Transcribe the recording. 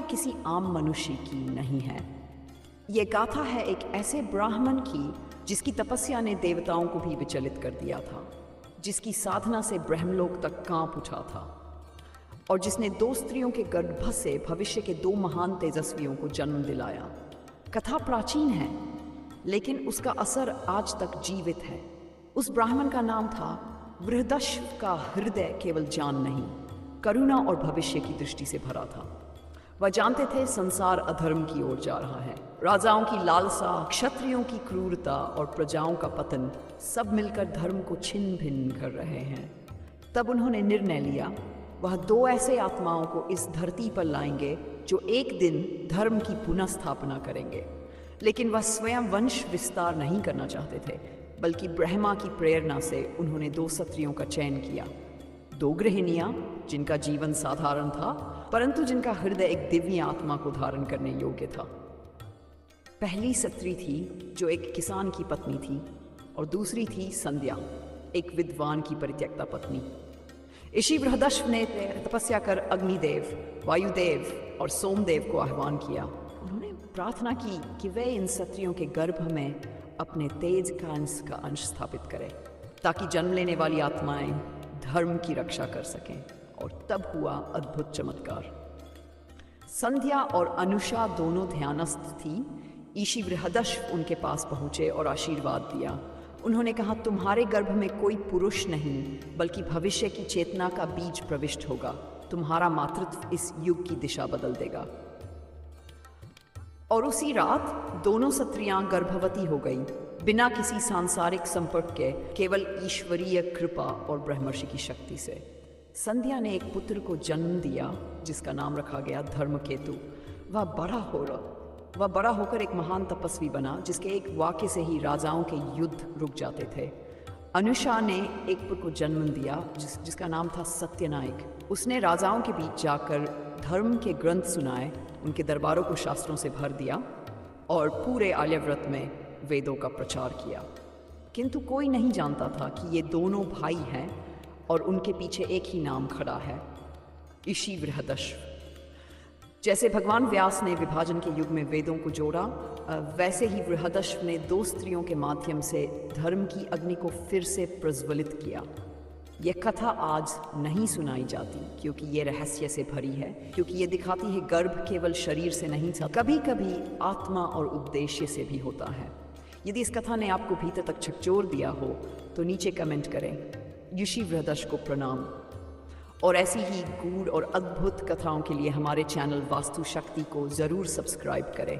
किसी आम मनुष्य की नहीं है। ये गाथा है एक ऐसे ब्राह्मण की जिसकी तपस्या ने देवताओं को भी विचलित कर दिया था, जिसकी साधना से ब्रह्मलोक तक कांप उठा था और जिसने 2 स्त्रियों के गर्भ से भविष्य के 2 महान तेजस्वियों को जन्म दिलाया। कथा प्राचीन है, लेकिन उसका असर आज तक जीवित है। उस ब्राह्मण का नाम था बृहदश्व का हृदय केवल ज्ञान नहीं, करुणा और भविष्य की दृष्टि से भरा था। वह जानते थे संसार अधर्म की ओर जा रहा है। राजाओं की लालसा, क्षत्रियों की क्रूरता और प्रजाओं का पतन सब मिलकर धर्म को छिन्न भिन्न कर रहे हैं। तब उन्होंने निर्णय लिया, वह 2 ऐसे आत्माओं को इस धरती पर लाएंगे जो एक दिन धर्म की पुनः स्थापना करेंगे। लेकिन वह स्वयं वंश विस्तार नहीं करना चाहते थे, बल्कि ब्रह्मा की प्रेरणा से उन्होंने 2 क्षत्रियों का चयन किया। 2 गृहिणियां जिनका जीवन साधारण था, परंतु जिनका हृदय एक दिव्य आत्मा को धारण करने योग्य था। पहली स्त्री थी जो एक किसान की पत्नी थी और दूसरी थी संध्या, एक विद्वान की परित्यक्ता पत्नी। ऋषि बृहदश्व ने तपस्या कर अग्निदेव, वायुदेव और सोमदेव को आह्वान किया। उन्होंने प्रार्थना की कि वे इन स्त्रियों के गर्भ में अपने तेज का अंश स्थापित करें, ताकि जन्म लेने वाली आत्माएं धर्म की रक्षा कर सकें। और तब हुआ अद्भुत चमत्कार। संध्या और अनुषा दोनों ध्यानस्थ थी। ऋषि बृहदश्व उनके पास पहुंचे और आशीर्वाद दिया। उन्होंने कहा, तुम्हारे गर्भ में कोई पुरुष नहीं, बल्कि भविष्य की चेतना का बीज प्रविष्ट होगा। तुम्हारा मातृत्व इस युग की दिशा बदल देगा। और उसी रात दोनों स्त्रियां गर्भवती हो गईं, बिना किसी सांसारिक संपर्क के, केवल ईश्वरीय कृपा और ब्रह्मर्षि की शक्ति से। संध्या ने एक पुत्र को जन्म दिया जिसका नाम रखा गया धर्मकेतु। वह बड़ा होकर एक महान तपस्वी बना, जिसके एक वाक्य से ही राजाओं के युद्ध रुक जाते थे। अनुषा ने एक पुत्र को जन्म दिया जिसका नाम था सत्यनायक। उसने राजाओं के बीच जाकर धर्म के ग्रंथ सुनाए, उनके दरबारों को शास्त्रों से भर दिया और पूरे आर्यावर्त में वेदों का प्रचार किया। किंतु कोई नहीं जानता था कि ये दोनों भाई हैं और उनके पीछे एक ही नाम खड़ा है, ऋषि बृहदश्व। जैसे भगवान व्यास ने विभाजन के युग में वेदों को जोड़ा, वैसे ही बृहदश्व ने 2 स्त्रियों के माध्यम से धर्म की अग्नि को फिर से प्रज्वलित किया। यह कथा आज नहीं सुनाई जाती क्योंकि ये रहस्य से भरी है, क्योंकि ये दिखाती है गर्भ केवल शरीर से नहीं था, कभी कभी आत्मा और उद्देश्य से भी होता है। यदि इस कथा ने आपको भीतर तक झकझोर दिया हो तो नीचे कमेंट करें, ऋषि बृहदश्व को प्रणाम। और ऐसी ही गूढ़ और अद्भुत कथाओं के लिए हमारे चैनल वास्तु शक्ति को ज़रूर सब्सक्राइब करें।